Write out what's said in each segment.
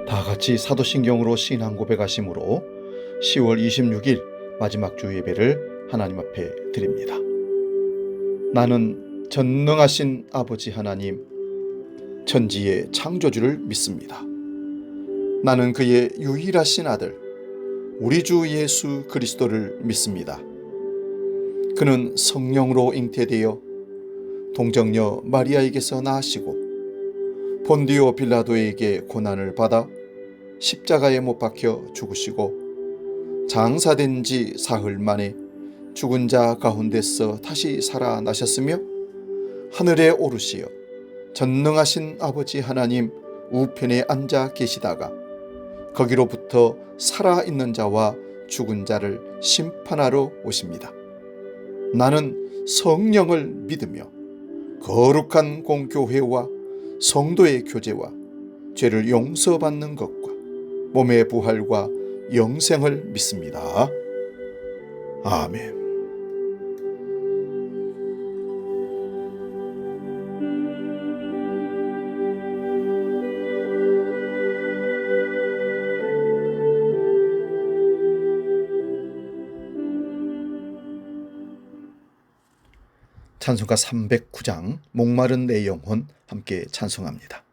다 같이 사도신경으로 신앙 고백하심으로 10월 26일 마지막 주 예배를 하나님 앞에 드립니다. 나는 전능하신 아버지 하나님, 천지의 창조주를 믿습니다. 나는 그의 유일하신 아들, 우리 주 예수 그리스도를 믿습니다. 그는 성령으로 잉태되어 동정녀 마리아에게서 나시고 본디오 빌라도에게 고난을 받아 십자가에 못 박혀 죽으시고 장사된 지 사흘 만에 죽은 자 가운데서 다시 살아나셨으며 하늘에 오르시어 전능하신 아버지 하나님 우편에 앉아 계시다가 거기로부터 살아있는 자와 죽은 자를 심판하러 오십니다. 나는 성령을 믿으며 거룩한 공교회와 성도의 교제와 죄를 용서받는 것과 몸의 부활과 영생을 믿습니다. 아멘. 찬송가 309장 목마른 내 영혼 함께 찬송합니다.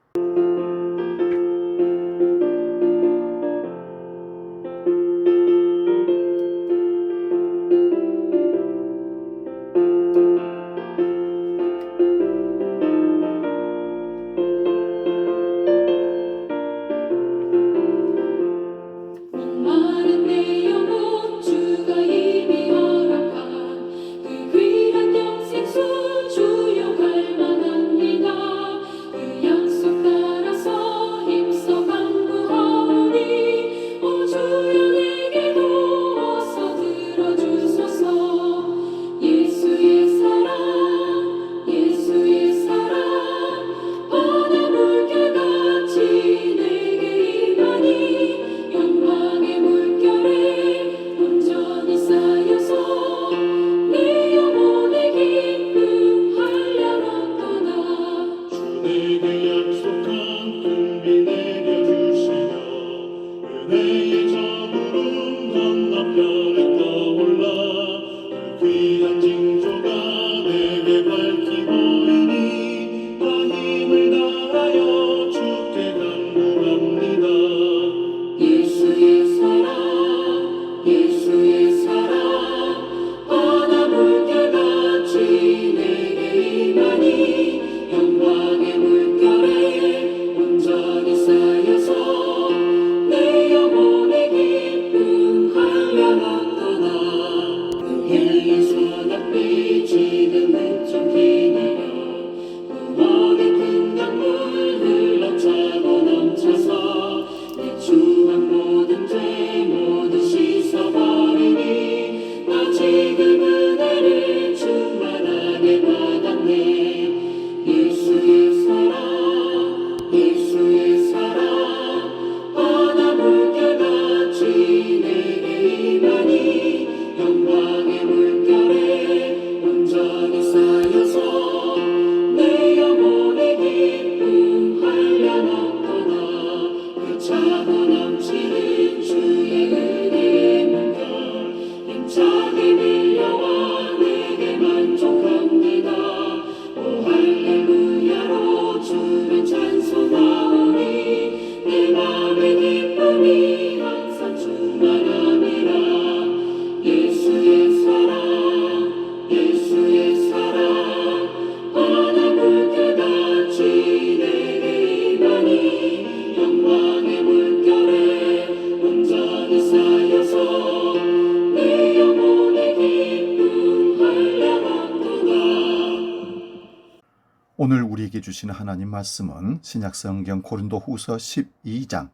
오늘 우리에게 주시는 하나님 말씀은 신약성경 고린도후서 12장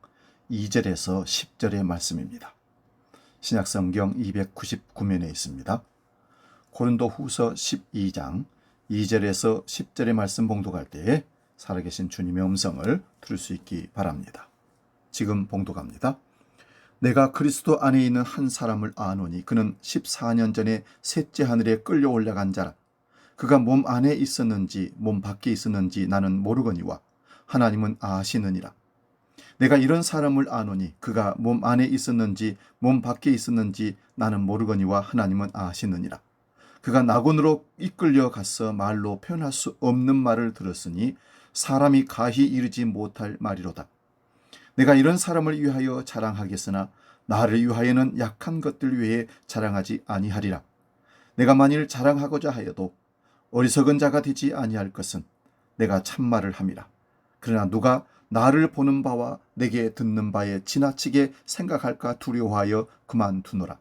2절에서 10절의 말씀입니다. 신약성경 299면에 있습니다. 고린도후서 12장 2절에서 10절의 말씀 봉독할 때에 살아계신 주님의 음성을 들을 수 있기 바랍니다. 지금 봉독합니다. 내가 그리스도 안에 있는 한 사람을 아노니 그는 14년 전에 셋째 하늘에 끌려 올라간 자라. 그가 몸 안에 있었는지 몸 밖에 있었는지 나는 모르거니와 하나님은 아시느니라. 내가 이런 사람을 아노니 그가 몸 안에 있었는지 몸 밖에 있었는지 나는 모르거니와 하나님은 아시느니라. 그가 낙원으로 이끌려 가서 말로 표현할 수 없는 말을 들었으니 사람이 가히 이르지 못할 말이로다. 내가 이런 사람을 위하여 자랑하겠으나 나를 위하여는 약한 것들 외에 자랑하지 아니하리라. 내가 만일 자랑하고자 하여도 어리석은 자가 되지 아니할 것은 내가 참말을 함이라. 그러나 누가 나를 보는 바와 내게 듣는 바에 지나치게 생각할까 두려워하여 그만두노라.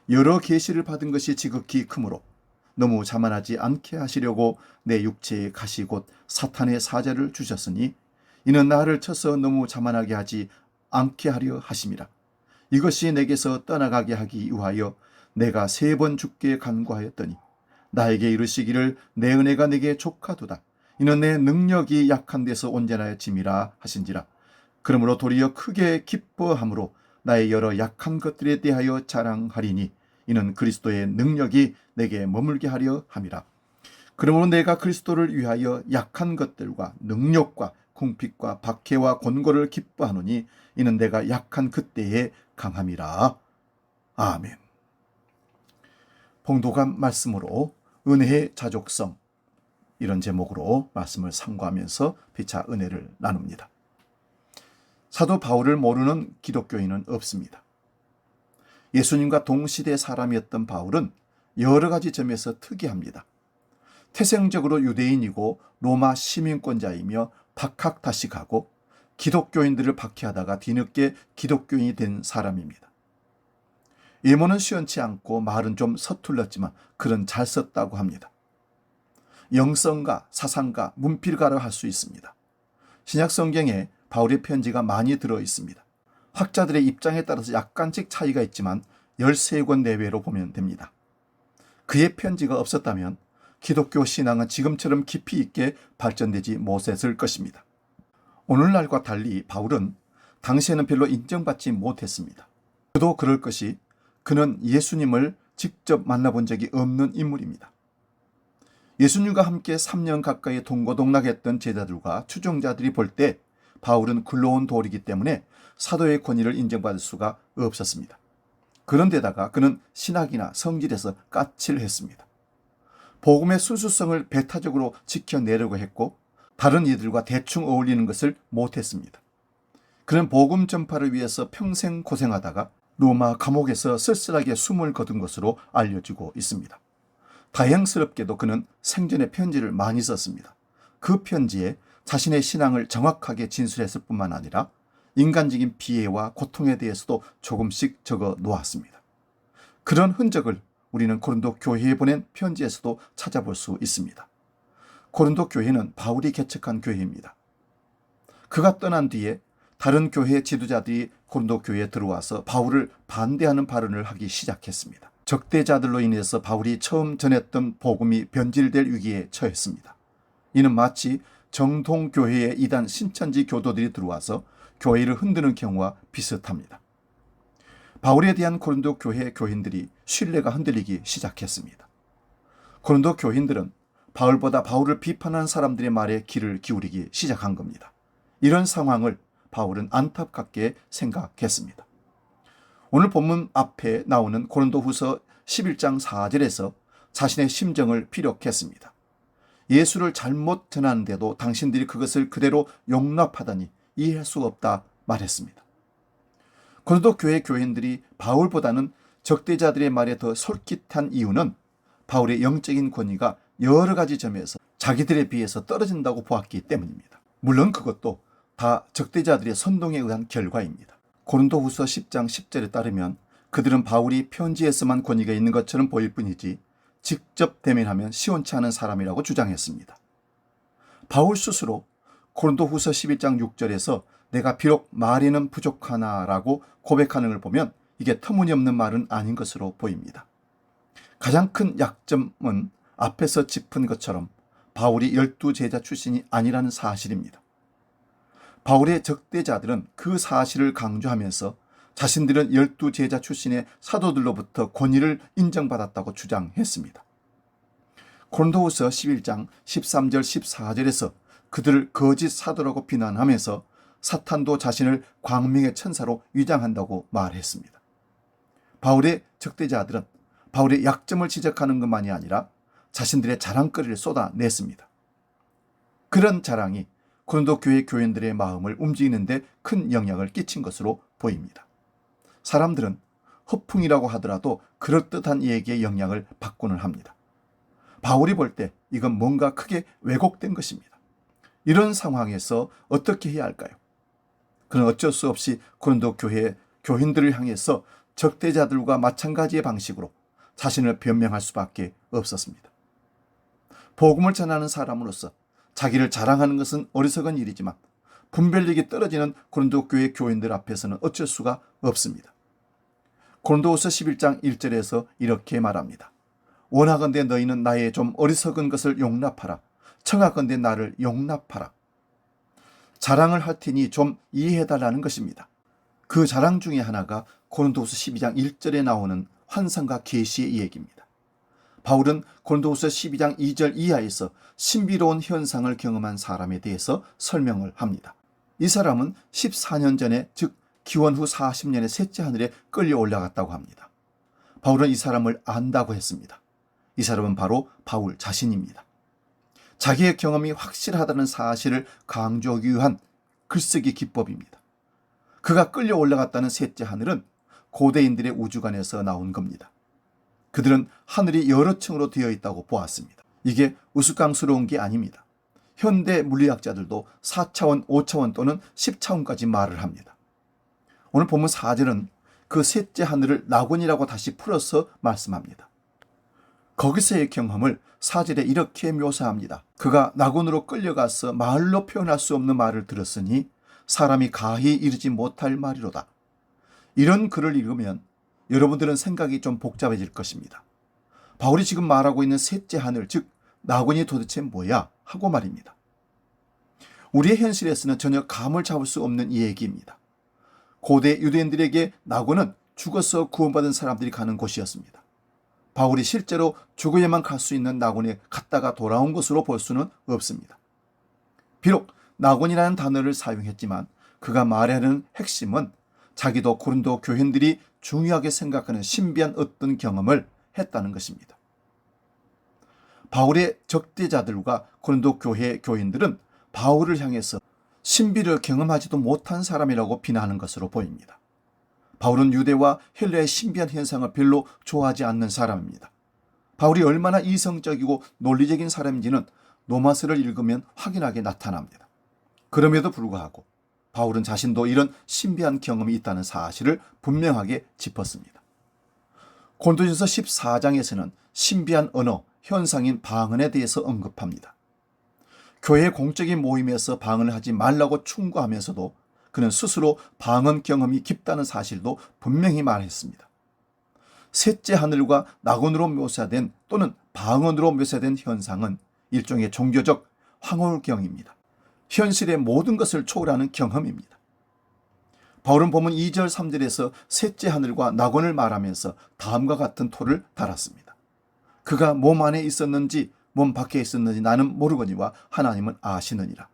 여러 계시를 받은 것이 지극히 크므로 너무 자만하지 않게 하시려고 내 육체에 가시 곧 사탄의 사자를 주셨으니 이는 나를 쳐서 너무 자만하게 하지 않게 하려 하심이라. 이것이 내게서 떠나가게 하기 위하여 내가 3번 주께 간구하였더니 나에게 이르시기를 내 은혜가 내게 족하도다. 이는 내 능력이 약한 데서 온전하여짐이라 하신지라. 그러므로 도리어 크게 기뻐함으로 나의 여러 약한 것들에 대하여 자랑하리니 이는 그리스도의 능력이 내게 머물게 하려 함이라. 그러므로 내가 그리스도를 위하여 약한 것들과 능력과 궁핍과 박해와 곤고를 기뻐하노니 이는 내가 약한 그때에 강함이라. 아멘. 봉독한 말씀으로 은혜의 자족성, 이런 제목으로 말씀을 상고하면서 피차 은혜를 나눕니다. 사도 바울을 모르는 기독교인은 없습니다. 예수님과 동시대 사람이었던 바울은 여러 가지 점에서 특이합니다. 태생적으로 유대인이고 로마 시민권자이며 박학다식하고 기독교인들을 박해하다가 뒤늦게 기독교인이 된 사람입니다. 예문은 시원치 않고 말은 좀 서툴렀지만 글은 잘 썼다고 합니다. 영성가, 사상가, 문필가라 할 수 있습니다. 신약 성경에 바울의 편지가 많이 들어 있습니다. 학자들의 입장에 따라서 약간씩 차이가 있지만 13권 내외로 보면 됩니다. 그의 편지가 없었다면 기독교 신앙은 지금처럼 깊이 있게 발전되지 못했을 것입니다. 오늘날과 달리 바울은 당시에는 별로 인정받지 못했습니다. 그도 그럴 것이 그는 예수님을 직접 만나본 적이 없는 인물입니다. 예수님과 함께 3년 가까이 동고동락했던 제자들과 추종자들이 볼 때 바울은 굴러온 돌이기 때문에 사도의 권위를 인정받을 수가 없었습니다. 그런데다가 그는 신학이나 성질에서 까칠했습니다. 복음의 순수성을 배타적으로 지켜내려고 했고 다른 이들과 대충 어울리는 것을 못했습니다. 그는 복음 전파를 위해서 평생 고생하다가 로마 감옥에서 쓸쓸하게 숨을 거둔 것으로 알려지고 있습니다. 다행스럽게도 그는 생전에 편지를 많이 썼습니다. 그 편지에 자신의 신앙을 정확하게 진술했을 뿐만 아니라 인간적인 피해와 고통에 대해서도 조금씩 적어 놓았습니다. 그런 흔적을 우리는 고린도 교회에 보낸 편지에서도 찾아볼 수 있습니다. 고린도 교회는 바울이 개척한 교회입니다. 그가 떠난 뒤에 다른 교회 지도자들이 고린도 교회에 들어와서 바울을 반대하는 발언을 하기 시작했습니다. 적대자들로 인해서 바울이 처음 전했던 복음이 변질될 위기에 처했습니다. 이는 마치 정통교회의 이단 신천지 교도들이 들어와서 교회를 흔드는 경우와 비슷합니다. 바울에 대한 고린도 교회 교인들이 신뢰가 흔들리기 시작했습니다. 고린도 교인들은 바울보다 바울을 비판하는 사람들의 말에 귀를 기울이기 시작한 겁니다. 이런 상황을 바울은 안타깝게 생각했습니다. 오늘 본문 앞에 나오는 고린도후서 11장 4절에서 자신의 심정을 피력했습니다. 예수를 잘못 전하는데도 당신들이 그것을 그대로 용납하다니 이해할 수 없다 말했습니다. 고린도 교회 교인들이 바울보다는 적대자들의 말에 더 솔깃한 이유는 바울의 영적인 권위가 여러 가지 점에서 자기들에 비해서 떨어진다고 보았기 때문입니다. 물론 그것도 다 적대자들의 선동에 의한 결과입니다. 고린도후서 10장 10절에 따르면 그들은 바울이 편지에서만 권위가 있는 것처럼 보일 뿐이지 직접 대면하면 시원치 않은 사람이라고 주장했습니다. 바울 스스로 고린도후서 11장 6절에서 내가 비록 말에는 부족하나라고 고백하는 걸 보면 이게 터무니없는 말은 아닌 것으로 보입니다. 가장 큰 약점은 앞에서 짚은 것처럼 바울이 12제자 출신이 아니라는 사실입니다. 바울의 적대자들은 그 사실을 강조하면서 자신들은 12제자 출신의 사도들로부터 권위를 인정받았다고 주장했습니다. 고린도후서 11장 13절 14절에서 그들을 거짓 사도라고 비난하면서 사탄도 자신을 광명의 천사로 위장한다고 말했습니다. 바울의 적대자들은 바울의 약점을 지적하는 것만이 아니라 자신들의 자랑거리를 쏟아냈습니다. 그런 자랑이 고린도 교회 교인들의 마음을 움직이는 데 큰 영향을 끼친 것으로 보입니다. 사람들은 허풍이라고 하더라도 그럴듯한 얘기에 영향을 받고는 합니다. 바울이 볼 때 이건 뭔가 크게 왜곡된 것입니다. 이런 상황에서 어떻게 해야 할까요? 그는 어쩔 수 없이 고린도 교회 교인들을 향해서 적대자들과 마찬가지의 방식으로 자신을 변명할 수밖에 없었습니다. 복음을 전하는 사람으로서 자기를 자랑하는 것은 어리석은 일이지만 분별력이 떨어지는 고린도 교회 교인들 앞에서는 어쩔 수가 없습니다. 고린도후서 11장 1절에서 이렇게 말합니다. 원하건대 너희는 나의 좀 어리석은 것을 용납하라. 청하건대 나를 용납하라. 자랑을 할 테니 좀 이해해달라는 것입니다. 그 자랑 중에 하나가 고린도후서 12장 1절에 나오는 환상과 계시의 얘기입니다. 바울은 고린도후서 12장 2절 이하에서 신비로운 현상을 경험한 사람에 대해서 설명을 합니다. 이 사람은 14년 전에, 즉 기원 후 40년의 셋째 하늘에 끌려 올라갔다고 합니다. 바울은 이 사람을 안다고 했습니다. 이 사람은 바로 바울 자신입니다. 자기의 경험이 확실하다는 사실을 강조하기 위한 글쓰기 기법입니다. 그가 끌려 올라갔다는 셋째 하늘은 고대인들의 우주관에서 나온 겁니다. 그들은 하늘이 여러 층으로 되어 있다고 보았습니다. 이게 우스꽝스러운 게 아닙니다. 현대 물리학자들도 4차원, 5차원 또는 10차원까지 말을 합니다. 오늘 본문 4절은 그 셋째 하늘을 낙원이라고 다시 풀어서 말씀합니다. 거기서의 경험을 4절에 이렇게 묘사합니다. 그가 낙원으로 끌려가서 말로 표현할 수 없는 말을 들었으니 사람이 가히 이르지 못할 말이로다. 이런 글을 읽으면 여러분들은 생각이 좀 복잡해질 것입니다. 바울이 지금 말하고 있는 셋째 하늘, 즉 낙원이 도대체 뭐야? 하고 말입니다. 우리의 현실에서는 전혀 감을 잡을 수 없는 이 얘기입니다. 고대 유대인들에게 낙원은 죽어서 구원받은 사람들이 가는 곳이었습니다. 바울이 실제로 죽어야만 갈 수 있는 낙원에 갔다가 돌아온 것으로 볼 수는 없습니다. 비록 낙원이라는 단어를 사용했지만 그가 말하는 핵심은 자기도 고린도 교인들이 중요하게 생각하는 신비한 어떤 경험을 했다는 것입니다. 바울의 적대자들과 고린도 교회 교인들은 바울을 향해서 신비를 경험하지도 못한 사람이라고 비난하는 것으로 보입니다. 바울은 유대와 헬라의 신비한 현상을 별로 좋아하지 않는 사람입니다. 바울이 얼마나 이성적이고 논리적인 사람인지는 노마스를 읽으면 확인하게 나타납니다. 그럼에도 불구하고 바울은 자신도 이런 신비한 경험이 있다는 사실을 분명하게 짚었습니다. 고린도전서 14장에서는 신비한 언어, 현상인 방언에 대해서 언급합니다. 교회 공적인 모임에서 방언을 하지 말라고 충고하면서도 그는 스스로 방언 경험이 깊다는 사실도 분명히 말했습니다. 셋째 하늘과 낙원으로 묘사된 또는 방언으로 묘사된 현상은 일종의 종교적 황홀경입니다. 현실의 모든 것을 초월하는 경험입니다. 바울은 본문 2절 3절에서 셋째 하늘과 낙원을 말하면서 다음과 같은 토를 달았습니다. 그가 몸 안에 있었는지 몸 밖에 있었는지 나는 모르거니와 하나님은 아시느니라.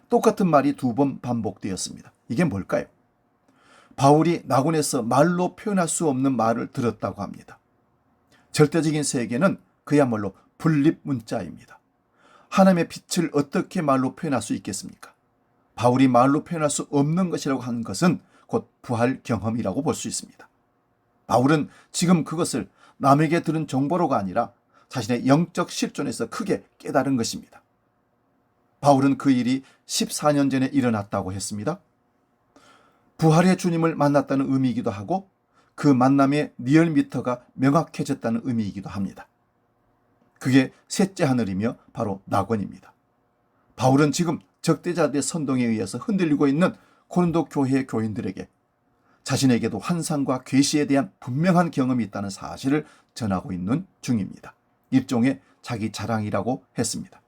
똑같은 말이 2번 반복되었습니다. 이게 뭘까요? 바울이 낙원에서 말로 표현할 수 없는 말을 들었다고 합니다. 절대적인 세계는 그야말로 분립문자입니다. 하나님의 빛을 어떻게 말로 표현할 수 있겠습니까? 바울이 말로 표현할 수 없는 것이라고 하는 것은 곧 부활 경험이라고 볼 수 있습니다. 바울은 지금 그것을 남에게 들은 정보로가 아니라 자신의 영적 실존에서 크게 깨달은 것입니다. 바울은 그 일이 14년 전에 일어났다고 했습니다. 부활의 주님을 만났다는 의미이기도 하고 그 만남의 리얼미터가 명확해졌다는 의미이기도 합니다. 그게 셋째 하늘이며 바로 낙원입니다. 바울은 지금 적대자들의 선동에 의해서 흔들리고 있는 고린도 교회 교인들에게 자신에게도 환상과 계시에 대한 분명한 경험이 있다는 사실을 전하고 있는 중입니다. 일종의 자기 자랑이라고 했습니다.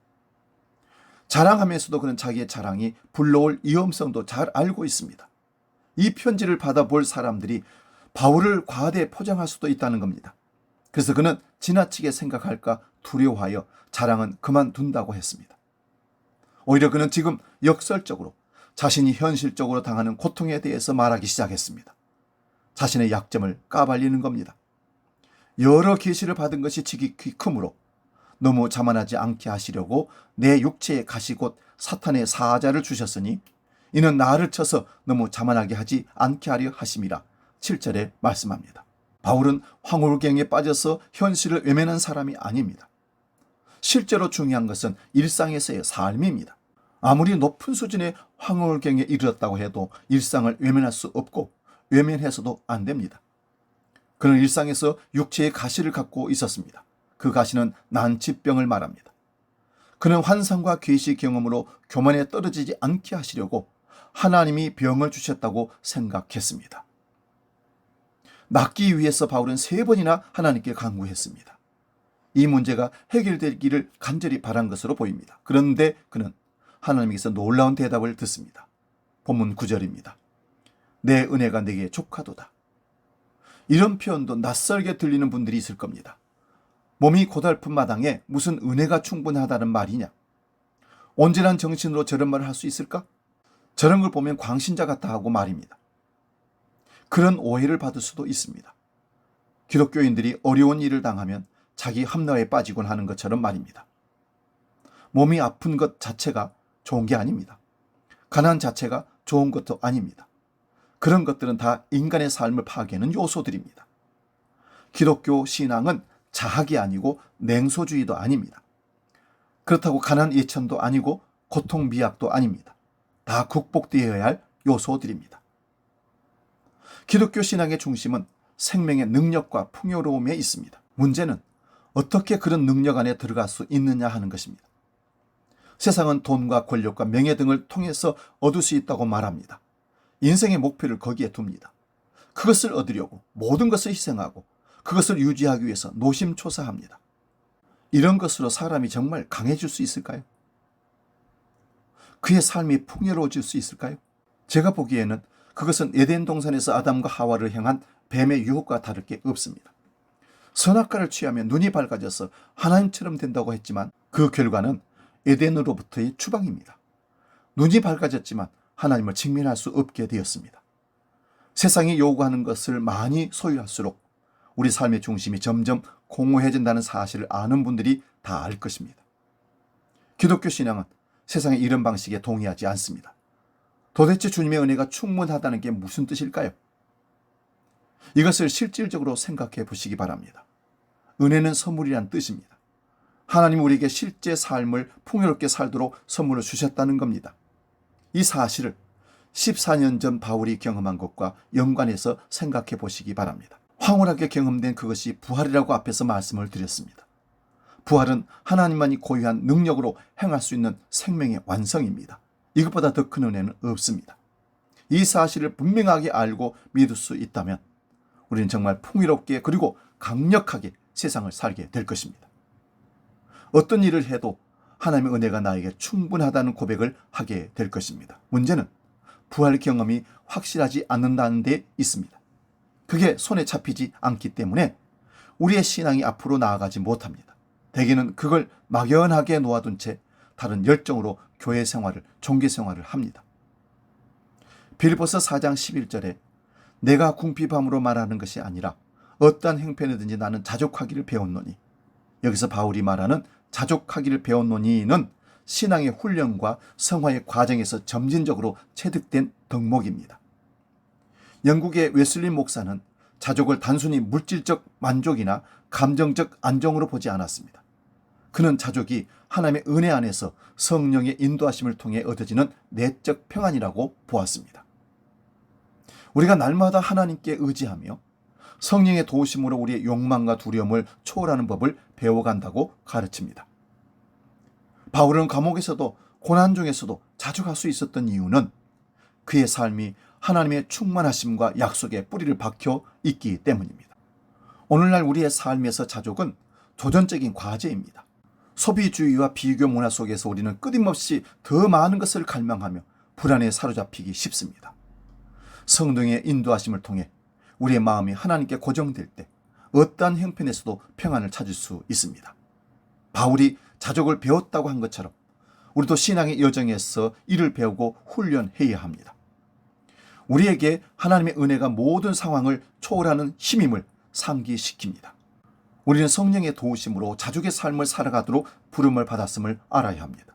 자랑하면서도 그는 자기의 자랑이 불러올 위험성도 잘 알고 있습니다. 이 편지를 받아볼 사람들이 바울을 과대 포장할 수도 있다는 겁니다. 그래서 그는 지나치게 생각할까 두려워하여 자랑은 그만둔다고 했습니다. 오히려 그는 지금 역설적으로 자신이 현실적으로 당하는 고통에 대해서 말하기 시작했습니다. 자신의 약점을 까발리는 겁니다. 여러 계시를 받은 것이 지극히 크므로 너무 자만하지 않게 하시려고 내 육체의 가시 곧 사탄의 사자를 주셨으니 이는 나를 쳐서 너무 자만하게 하지 않게 하려 하심이라 7절에 말씀합니다. 바울은 황홀경에 빠져서 현실을 외면한 사람이 아닙니다. 실제로 중요한 것은 일상에서의 삶입니다. 아무리 높은 수준의 황홀경에 이르렀다고 해도 일상을 외면할 수 없고 외면해서도 안 됩니다. 그는 일상에서 육체의 가시를 갖고 있었습니다. 그 가시는 난치병을 말합니다. 그는 환상과 계시 경험으로 교만에 떨어지지 않게 하시려고 하나님이 병을 주셨다고 생각했습니다. 낫기 위해서 바울은 3번이나 하나님께 간구했습니다. 이 문제가 해결되기를 간절히 바란 것으로 보입니다. 그런데 그는 하나님께서 놀라운 대답을 듣습니다. 본문 9절입니다. 내 은혜가 내게 족하도다. 이런 표현도 낯설게 들리는 분들이 있을 겁니다. 몸이 고달픈 마당에 무슨 은혜가 충분하다는 말이냐? 온전한 정신으로 저런 말을 할 수 있을까? 저런 걸 보면 광신자 같다 하고 말입니다. 그런 오해를 받을 수도 있습니다. 기독교인들이 어려운 일을 당하면 자기 함나에 빠지곤 하는 것처럼 말입니다. 몸이 아픈 것 자체가 좋은 게 아닙니다. 가난 자체가 좋은 것도 아닙니다. 그런 것들은 다 인간의 삶을 파괴하는 요소들입니다. 기독교 신앙은 자학이 아니고 냉소주의도 아닙니다. 그렇다고 가난 예천도 아니고 고통 미약도 아닙니다. 다 극복되어야 할 요소들입니다. 기독교 신앙의 중심은 생명의 능력과 풍요로움에 있습니다. 문제는 어떻게 그런 능력 안에 들어갈 수 있느냐 하는 것입니다. 세상은 돈과 권력과 명예 등을 통해서 얻을 수 있다고 말합니다. 인생의 목표를 거기에 둡니다. 그것을 얻으려고 모든 것을 희생하고 그것을 유지하기 위해서 노심초사합니다. 이런 것으로 사람이 정말 강해질 수 있을까요? 그의 삶이 풍요로워질 수 있을까요? 제가 보기에는 그것은 에덴 동산에서 아담과 하와를 향한 뱀의 유혹과 다를 게 없습니다. 선악과를 취하면 눈이 밝아져서 하나님처럼 된다고 했지만 그 결과는 에덴으로부터의 추방입니다. 눈이 밝아졌지만 하나님을 직면할 수 없게 되었습니다. 세상이 요구하는 것을 많이 소유할수록 우리 삶의 중심이 점점 공허해진다는 사실을 아는 분들이 다 알 것입니다. 기독교 신앙은 세상의 이런 방식에 동의하지 않습니다. 도대체 주님의 은혜가 충분하다는 게 무슨 뜻일까요? 이것을 실질적으로 생각해 보시기 바랍니다. 은혜는 선물이란 뜻입니다. 하나님 우리에게 실제 삶을 풍요롭게 살도록 선물을 주셨다는 겁니다. 이 사실을 14년 전 바울이 경험한 것과 연관해서 생각해 보시기 바랍니다. 황홀하게 경험된 그것이 부활이라고 앞에서 말씀을 드렸습니다. 부활은 하나님만이 고유한 능력으로 행할 수 있는 생명의 완성입니다. 이것보다 더 큰 은혜는 없습니다. 이 사실을 분명하게 알고 믿을 수 있다면 우리는 정말 풍요롭게 그리고 강력하게 세상을 살게 될 것입니다. 어떤 일을 해도 하나님의 은혜가 나에게 충분하다는 고백을 하게 될 것입니다. 문제는 부활 경험이 확실하지 않는다는 데 있습니다. 그게 손에 잡히지 않기 때문에 우리의 신앙이 앞으로 나아가지 못합니다. 대개는 그걸 막연하게 놓아둔 채 다른 열정으로 교회 생활을, 종교 생활을 합니다. 빌립보서 4장 11절에 내가 궁핍함으로 말하는 것이 아니라 어떠한 형편이든지 나는 자족하기를 배웠노니, 여기서 바울이 말하는 자족하기를 배웠노니는 신앙의 훈련과 성화의 과정에서 점진적으로 체득된 덕목입니다. 영국의 웨슬리 목사는 자족을 단순히 물질적 만족이나 감정적 안정으로 보지 않았습니다. 그는 자족이 하나님의 은혜 안에서 성령의 인도하심을 통해 얻어지는 내적 평안이라고 보았습니다. 우리가 날마다 하나님께 의지하며 성령의 도우심으로 우리의 욕망과 두려움을 초월하는 법을 배워간다고 가르칩니다. 바울은 감옥에서도 고난 중에서도 자족할 수 있었던 이유는 그의 삶이 하나님의 충만하심과 약속에 뿌리를 박혀 있기 때문입니다. 오늘날 우리의 삶에서 자족은 도전적인 과제입니다. 소비주의와 비교 문화 속에서 우리는 끊임없이 더 많은 것을 갈망하며 불안에 사로잡히기 쉽습니다. 성령의 인도하심을 통해 우리의 마음이 하나님께 고정될 때 어떠한 형편에서도 평안을 찾을 수 있습니다. 바울이 자족을 배웠다고 한 것처럼 우리도 신앙의 여정에서 이를 배우고 훈련해야 합니다. 우리에게 하나님의 은혜가 모든 상황을 초월하는 힘임을 상기시킵니다. 우리는 성령의 도우심으로 자족의 삶을 살아가도록 부름을 받았음을 알아야 합니다.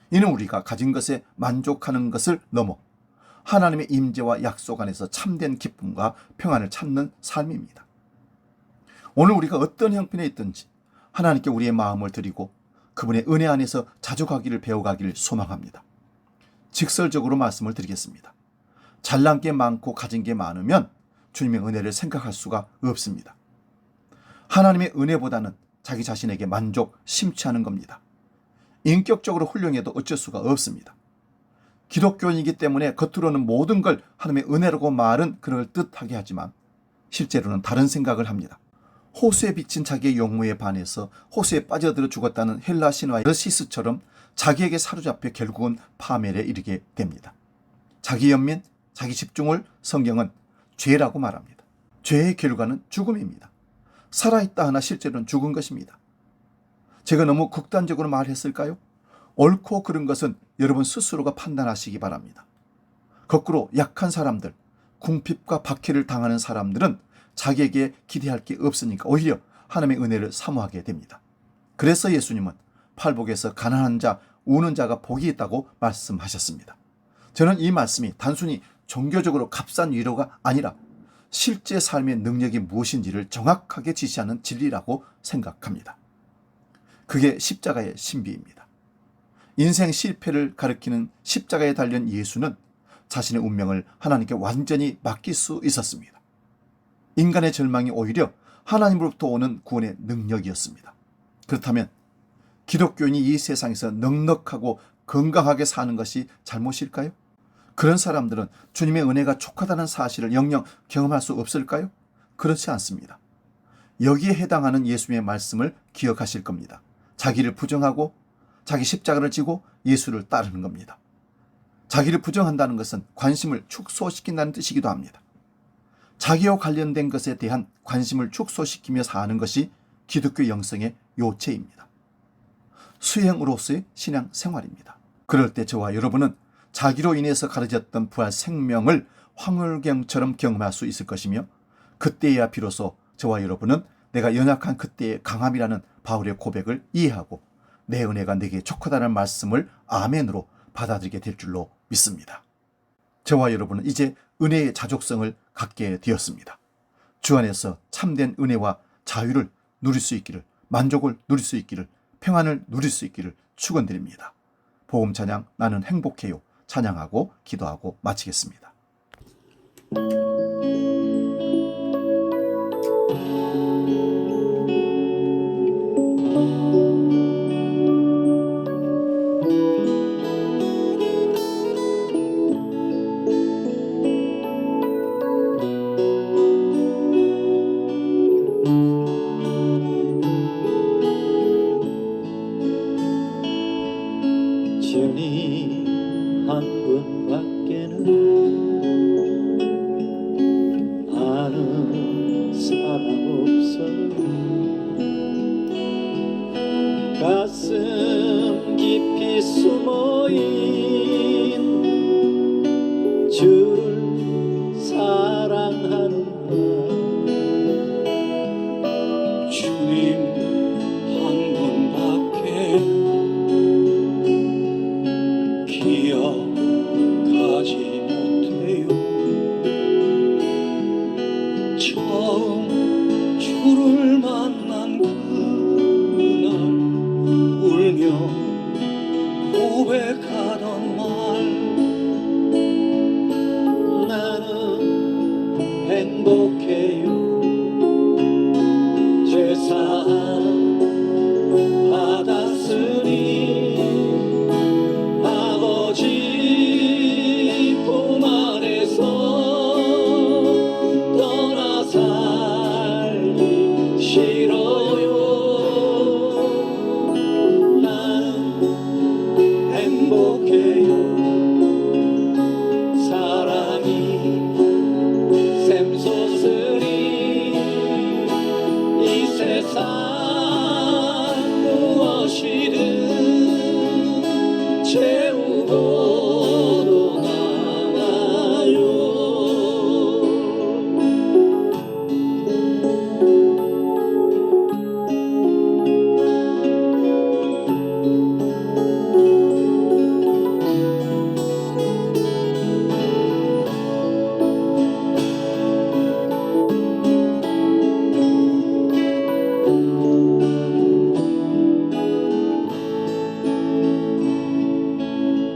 이는 우리가 가진 것에 만족하는 것을 넘어 하나님의 임재와 약속 안에서 참된 기쁨과 평안을 찾는 삶입니다. 오늘 우리가 어떤 형편에 있든지 하나님께 우리의 마음을 드리고 그분의 은혜 안에서 자족하기를 배워가기를 소망합니다. 직설적으로 말씀을 드리겠습니다. 잘난 게 많고 가진 게 많으면 주님의 은혜를 생각할 수가 없습니다. 하나님의 은혜보다는 자기 자신에게 만족, 심취하는 겁니다. 인격적으로 훌륭해도 어쩔 수가 없습니다. 기독교인이기 때문에 겉으로는 모든 걸 하나님의 은혜라고 말은 그럴듯하게 하지만 실제로는 다른 생각을 합니다. 호수에 비친 자기의 용모에 반해서 호수에 빠져들어 죽었다는 헬라 신화의 러시스처럼 자기에게 사로잡혀 결국은 파멸에 이르게 됩니다. 자기 연민, 자기 집중을 성경은 죄라고 말합니다. 죄의 결과는 죽음입니다. 살아있다 하나 실제로는 죽은 것입니다. 제가 너무 극단적으로 말했을까요? 옳고 그른 것은 여러분 스스로가 판단하시기 바랍니다. 거꾸로 약한 사람들, 궁핍과 박해를 당하는 사람들은 자기에게 기대할 게 없으니까 오히려 하나님의 은혜를 사모하게 됩니다. 그래서 예수님은 팔복에서 가난한 자, 우는 자가 복이 있다고 말씀하셨습니다. 저는 이 말씀이 단순히 종교적으로 값싼 위로가 아니라 실제 삶의 능력이 무엇인지를 정확하게 지시하는 진리라고 생각합니다. 그게 십자가의 신비입니다. 인생 실패를 가리키는 십자가에 달린 예수는 자신의 운명을 하나님께 완전히 맡길 수 있었습니다. 인간의 절망이 오히려 하나님으로부터 오는 구원의 능력이었습니다. 그렇다면 기독교인이 이 세상에서 넉넉하고 건강하게 사는 것이 잘못일까요? 그런 사람들은 주님의 은혜가 족하다는 사실을 영영 경험할 수 없을까요? 그렇지 않습니다. 여기에 해당하는 예수님의 말씀을 기억하실 겁니다. 자기를 부정하고 자기 십자가를 지고 예수를 따르는 겁니다. 자기를 부정한다는 것은 관심을 축소시킨다는 뜻이기도 합니다. 자기와 관련된 것에 대한 관심을 축소시키며 사는 것이 기독교 영성의 요체입니다. 수행으로서의 신앙 생활입니다. 그럴 때 저와 여러분은 자기로 인해서 가르쳤던 부활 생명을 황홀경처럼 경험할 수 있을 것이며 그때야 비로소 저와 여러분은 내가 연약한 그때의 강함이라는 바울의 고백을 이해하고 내 은혜가 내게 족하다는 말씀을 아멘으로 받아들이게 될 줄로 믿습니다. 저와 여러분은 이제 은혜의 자족성을 갖게 되었습니다. 주 안에서 참된 은혜와 자유를 누릴 수 있기를, 만족을 누릴 수 있기를, 평안을 누릴 수 있기를 축원드립니다. 복음 찬양 나는 행복해요 찬양하고 기도하고 마치겠습니다. 주님 한 분밖에는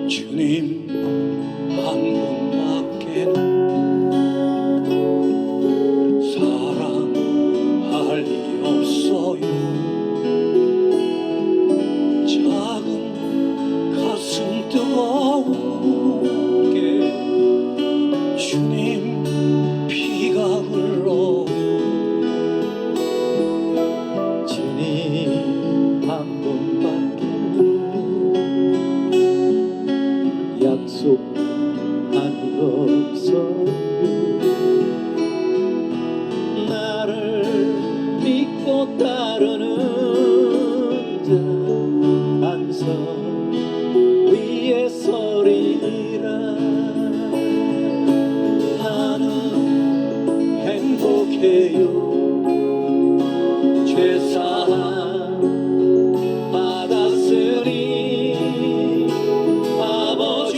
주님 한 분밖에 사랑할 리 없어요. 작은 가슴 뜨거우게 주님 피가 흘러요. 주님 한 분밖에 약속한 거 없어요. 나를 믿고 따르는 자 반석 위에 서리라. 나는 행복해요. 죄사함 받았으니 아버지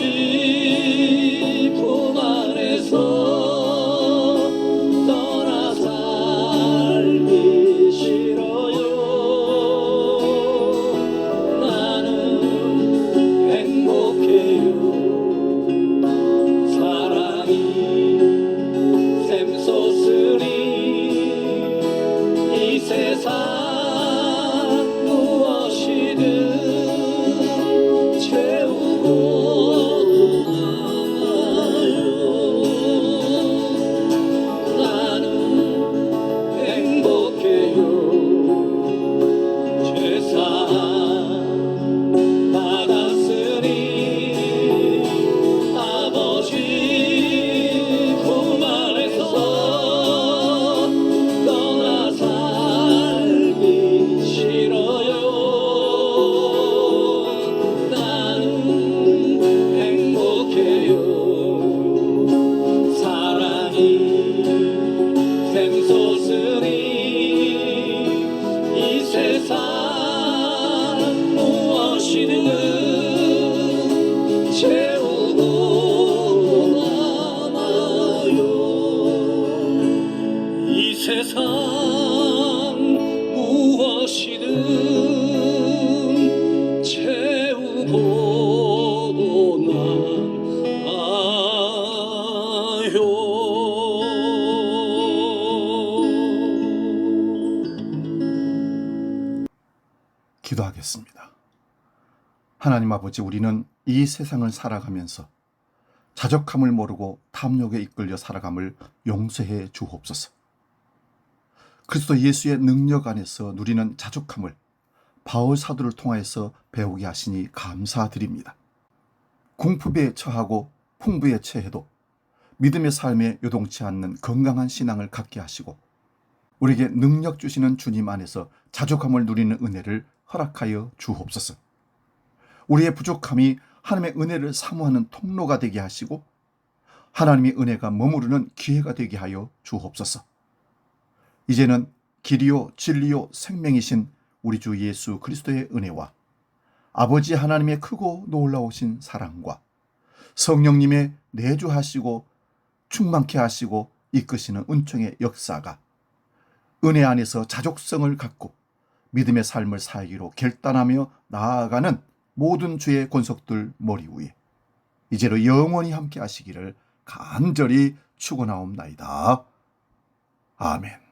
품 안에서 떠나 살기 싫어요. 나는 행복해요. 사랑이 샘솟으니 이 세상 무엇이든 채우고 나요. 나는 행복해요. 죄사함 받았으니 아버지 품 안에서 떠나 살기 싫어요. 나는 행복해요. 사랑이 샘솟으니 이 세상 무엇이든 채우고 남아요. 이 세상 무엇이든 채우고 남아요. 기도하겠습니다. 하나님 아버지, 우리는 이 세상을 살아가면서 자족함을 모르고 탐욕에 이끌려 살아감을 용서해 주옵소서. 그리스도 예수의 능력 안에서 누리는 자족함을 바울 사도를 통하여서 배우게 하시니 감사드립니다. 궁핍에 처하고 풍부에 처해도 믿음의 삶에 요동치 않는 건강한 신앙을 갖게 하시고 우리에게 능력 주시는 주님 안에서 자족함을 누리는 은혜를 허락하여 주옵소서. 우리의 부족함이 하나님의 은혜를 사모하는 통로가 되게 하시고 하나님의 은혜가 머무르는 기회가 되게 하여 주옵소서. 이제는 길이요 진리요 생명이신 우리 주 예수 그리스도의 은혜와 아버지 하나님의 크고 놀라우신 사랑과 성령님의 내주하시고 충만케 하시고 이끄시는 은총의 역사가 은혜 안에서 자족성을 갖고 믿음의 삶을 살기로 결단하며 나아가는 모든 주의 권속들 머리 위에 이제로 영원히 함께 하시기를 간절히 축원하옵나이다. 아멘.